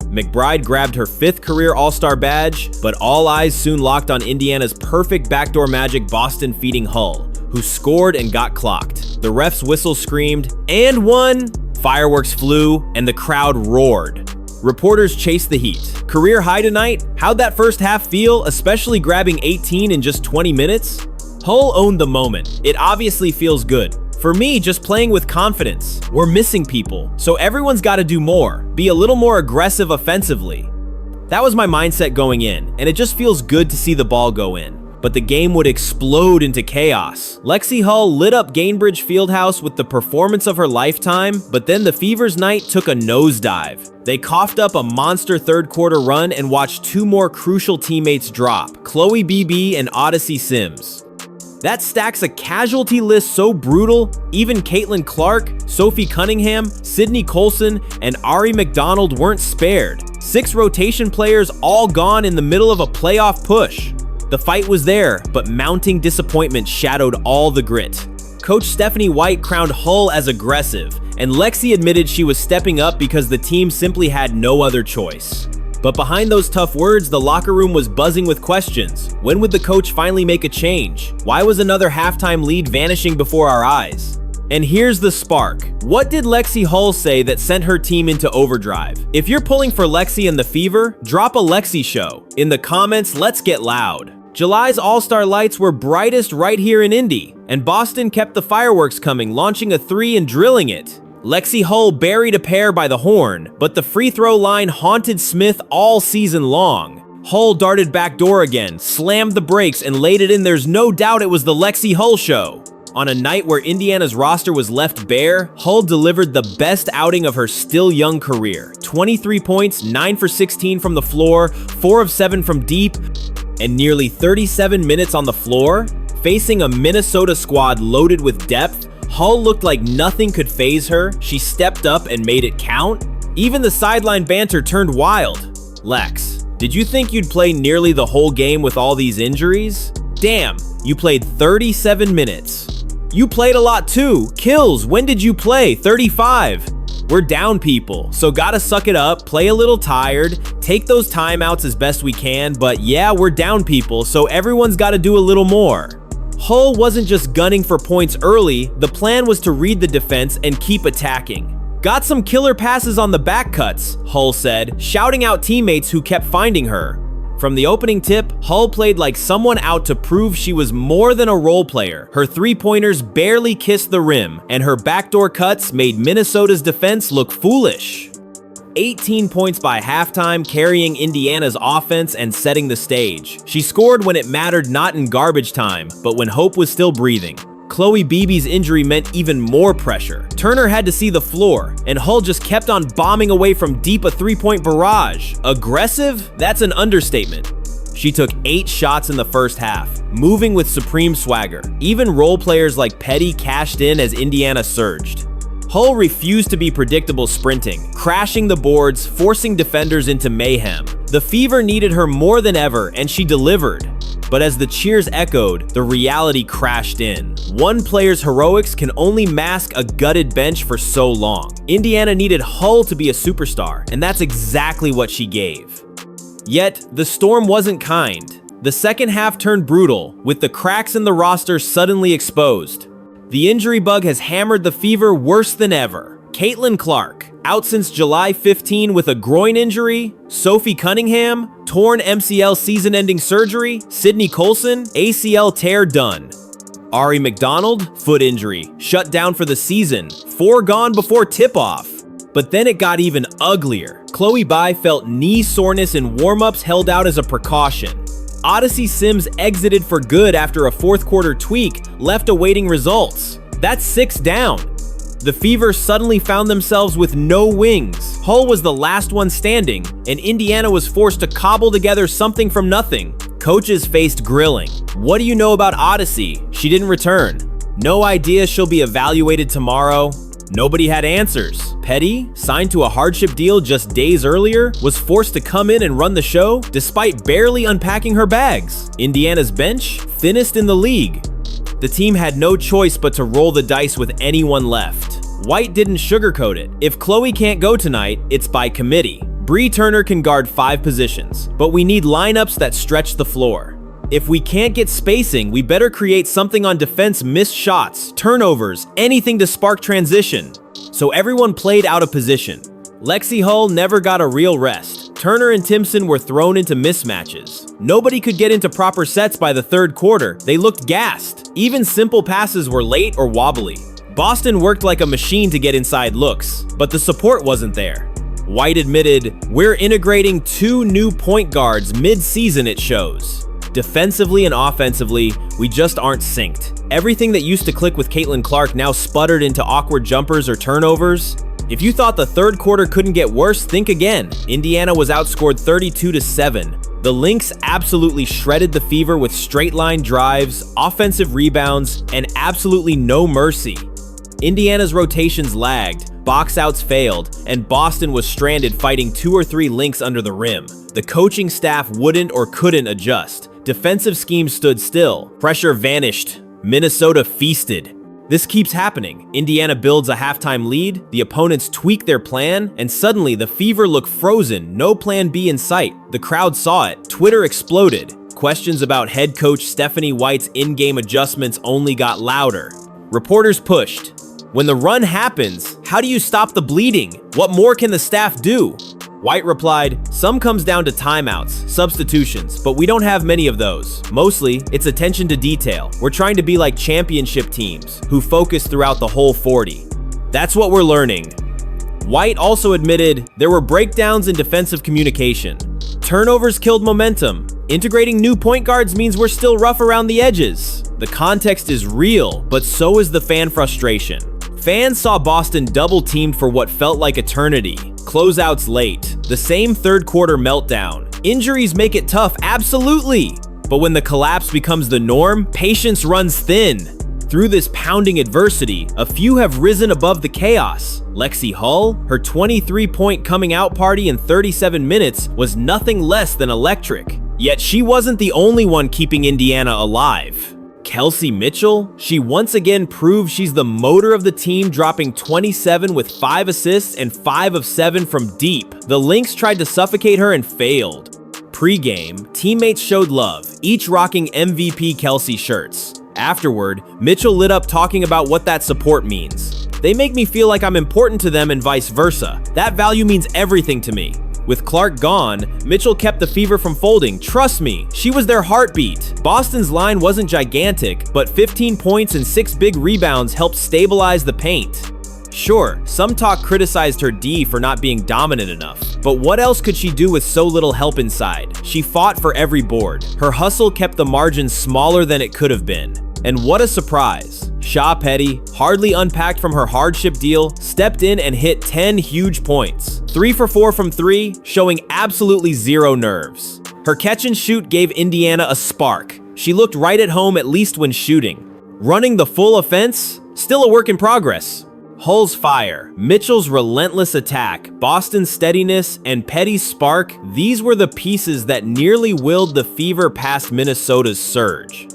McBride grabbed her 5th career All-Star badge, but all eyes soon locked on Indiana's perfect backdoor magic Boston feeding Hull, who scored and got clocked. The ref's whistle screamed, "And one!" Fireworks flew, and the crowd roared. Reporters chased the heat. Career high tonight? How'd that first half feel, especially grabbing 18 in just 20 minutes? Hull owned the moment. It obviously feels good. For me, just playing with confidence. We're missing people, so everyone's got to do more. Be a little more aggressive offensively. That was my mindset going in, and it just feels good to see the ball go in. But the game would explode into chaos. Lexi Hull lit up Gainbridge Fieldhouse with the performance of her lifetime, but then the Fever's night took a nosedive. They coughed up a monster third quarter run and watched 2 more crucial teammates drop, Chloe BB and Odyssey Sims. That stacks a casualty list so brutal, even Caitlin Clark, Sophie Cunningham, Sydney Colson, and Ari McDonald weren't spared. 6 rotation players all gone in the middle of a playoff push. The fight was there, but mounting disappointment shadowed all the grit. Coach Stephanie White crowned Hull as aggressive, and Lexi admitted she was stepping up because the team simply had no other choice. But behind those tough words, the locker room was buzzing with questions. When would the coach finally make a change? Why was another halftime lead vanishing before our eyes? And here's the spark. What did Lexi Hull say that sent her team into overdrive? If you're pulling for Lexi and the Fever, drop a Lexi show. In the comments, let's get loud. July's All-Star lights were brightest right here in Indy, and Boston kept the fireworks coming, launching a 3 and drilling it. Lexi Hull buried a pair by the horn, but the free throw line haunted Smith all season long. Hull darted backdoor again, slammed the brakes, and laid it in. There's no doubt it was the Lexi Hull show. On a night where Indiana's roster was left bare, Hull delivered the best outing of her still young career. 23 points, 9 for 16 from the floor, 4 of 7 from deep, and nearly 37 minutes on the floor. Facing a Minnesota squad loaded with depth, Hull looked like nothing could faze her. She stepped up and made it count. Even the sideline banter turned wild. Lex, did you think you'd play nearly the whole game with all these injuries? Damn, you played 37 minutes. You played a lot too. Kills, when did you play? 35. We're down people, so gotta suck it up, play a little tired, take those timeouts as best we can, but yeah, we're down people, so everyone's gotta do a little more. Hull wasn't just gunning for points early, the plan was to read the defense and keep attacking. Got some killer passes on the back cuts, Hull said, shouting out teammates who kept finding her. From the opening tip, Hull played like someone out to prove she was more than a role player. Her 3-pointers barely kissed the rim, and her backdoor cuts made Minnesota's defense look foolish. 18 points by halftime, carrying Indiana's offense and setting the stage. She scored when it mattered, not in garbage time, but when hope was still breathing. Chloe BB's injury meant even more pressure. Turner had to see the floor, and Hull just kept on bombing away from deep, a 3-point barrage. Aggressive? That's an understatement. She took 8 shots in the first half, moving with supreme swagger. Even role players like Petty cashed in as Indiana surged. Hull refused to be predictable sprinting, crashing the boards, forcing defenders into mayhem. The Fever needed her more than ever, and she delivered. But as the cheers echoed, the reality crashed in. One player's heroics can only mask a gutted bench for so long. Indiana needed Hull to be a superstar, and that's exactly what she gave. Yet, the storm wasn't kind. The second half turned brutal, with the cracks in the roster suddenly exposed. The injury bug has hammered the Fever worse than ever. Caitlin Clark, out since July 15 with a groin injury. Sophie Cunningham, torn MCL season-ending surgery. Sydney Colson, ACL tear done. Ari McDonald, foot injury, shut down for the season. 4 gone before tip-off. But then it got even uglier. Chloe Bai felt knee soreness in warm-ups, held out as a precaution. Odyssey Sims exited for good after a fourth-quarter tweak, left awaiting results. That's 6 down. The Fever suddenly found themselves with no wings. Hull was the last one standing, and Indiana was forced to cobble together something from nothing. Coaches faced grilling. What do you know about Odyssey? She didn't return. No idea she'll be evaluated tomorrow. Nobody had answers. Petty, signed to a hardship deal just days earlier, was forced to come in and run the show despite barely unpacking her bags. Indiana's bench, thinnest in the league. The team had no choice but to roll the dice with anyone left. White didn't sugarcoat it. If Chloe can't go tonight, it's by committee. Bree Turner can guard 5 positions, but we need lineups that stretch the floor. If we can't get spacing, we better create something on defense, missed shots, turnovers, anything to spark transition. So everyone played out of position. Lexi Hull never got a real rest. Turner and Timpson were thrown into mismatches. Nobody could get into proper sets by the third quarter. They looked gassed. Even simple passes were late or wobbly. Boston worked like a machine to get inside looks, but the support wasn't there. White admitted, "We're integrating 2 new point guards mid-season, it shows. Defensively and offensively, we just aren't synced. Everything that used to click with Caitlin Clark now sputtered into awkward jumpers or turnovers. If you thought the third quarter couldn't get worse, think again. Indiana was outscored 32-7. The Lynx absolutely shredded the Fever with straight-line drives, offensive rebounds, and absolutely no mercy. Indiana's rotations lagged, box outs failed, and Boston was stranded fighting 2 or 3 Lynx under the rim. The coaching staff wouldn't or couldn't adjust. Defensive schemes stood still. Pressure vanished. Minnesota feasted. This keeps happening. Indiana builds a halftime lead, the opponents tweak their plan, and suddenly the Fever look frozen, no plan B in sight. The crowd saw it. Twitter exploded. Questions about head coach Stephanie White's in-game adjustments only got louder. Reporters pushed. When the run happens, how do you stop the bleeding? What more can the staff do? White replied, "Some comes down to timeouts, substitutions, but we don't have many of those. Mostly, it's attention to detail. We're trying to be like championship teams, who focus throughout the whole 40. That's what we're learning." White also admitted there were breakdowns in defensive communication. Turnovers killed momentum. Integrating new point guards means we're still rough around the edges. The context is real, but so is the fan frustration. Fans saw Boston double-teamed for what felt like eternity. Closeouts late. The same third quarter meltdown. Injuries make it tough, absolutely. But when the collapse becomes the norm, patience runs thin. Through this pounding adversity, a few have risen above the chaos. Lexi Hull, her 23-point coming out party in 37 minutes was nothing less than electric. Yet she wasn't the only one keeping Indiana alive. Kelsey Mitchell, she once again proved she's the motor of the team, dropping 27 with 5 assists and 5 of 7 from deep. The Lynx tried to suffocate her and failed. Pre-game, teammates showed love, each rocking MVP Kelsey shirts. Afterward, Mitchell lit up talking about what that support means. "They make me feel like I'm important to them and vice versa. That value means everything to me." With Clark gone, Mitchell kept the Fever from folding. Trust me, she was their heartbeat. Boston's line wasn't gigantic, but 15 points and 6 big rebounds helped stabilize the paint. Sure, some talk criticized her D for not being dominant enough, but what else could she do with so little help inside? She fought for every board. Her hustle kept the margin smaller than it could have been. And what a surprise. Shaw Petty, hardly unpacked from her hardship deal, stepped in and hit 10 huge points. 3 for 4 from 3, showing absolutely zero nerves. Her catch and shoot gave Indiana a spark. She looked right at home, at least when shooting. Running the full offense? Still a work in progress. Hull's fire, Mitchell's relentless attack, Boston's steadiness, and Petty's spark, these were the pieces that nearly willed the Fever past Minnesota's surge.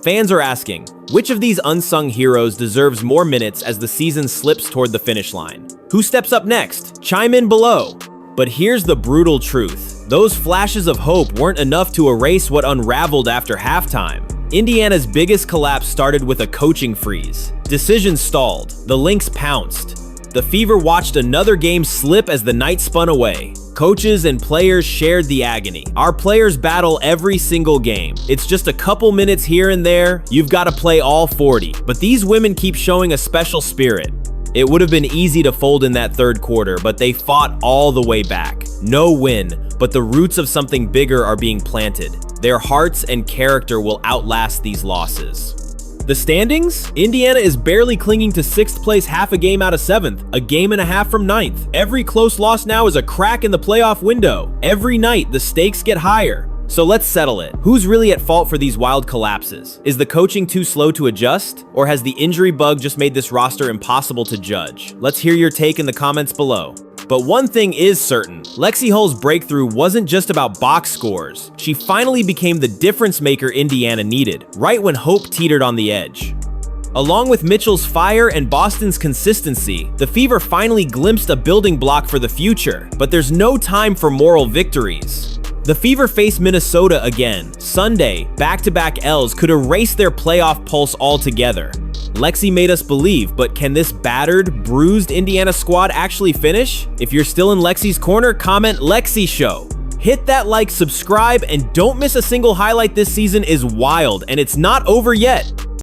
Fans are asking, which of these unsung heroes deserves more minutes as the season slips toward the finish line? Who steps up next? Chime in below. But here's the brutal truth. Those flashes of hope weren't enough to erase what unraveled after halftime. Indiana's biggest collapse started with a coaching freeze. Decisions stalled. The Lynx pounced. The Fever watched another game slip as the night spun away. Coaches and players shared the agony. Our players battle every single game. It's just a couple minutes here and there. You've got to play all 40. But these women keep showing a special spirit. It would have been easy to fold in that third quarter, but they fought all the way back. No win, but the roots of something bigger are being planted. Their hearts and character will outlast these losses. The standings? Indiana is barely clinging to 6th place, half a game out of 7th, a game and a half from 9th. Every close loss now is a crack in the playoff window. Every night, the stakes get higher. So let's settle it. Who's really at fault for these wild collapses? Is the coaching too slow to adjust? Or has the injury bug just made this roster impossible to judge? Let's hear your take in the comments below. But one thing is certain, Lexi Hull's breakthrough wasn't just about box scores. She finally became the difference maker Indiana needed, right when hope teetered on the edge. Along with Mitchell's fire and Boston's consistency, the Fever finally glimpsed a building block for the future, but there's no time for moral victories. The Fever face Minnesota again. Sunday, back-to-back L's could erase their playoff pulse altogether. Lexi made us believe, but can this battered, bruised Indiana squad actually finish? If you're still in Lexi's corner, comment Lexi Show. Hit that like, subscribe, and don't miss a single highlight. This season is wild, and it's not over yet.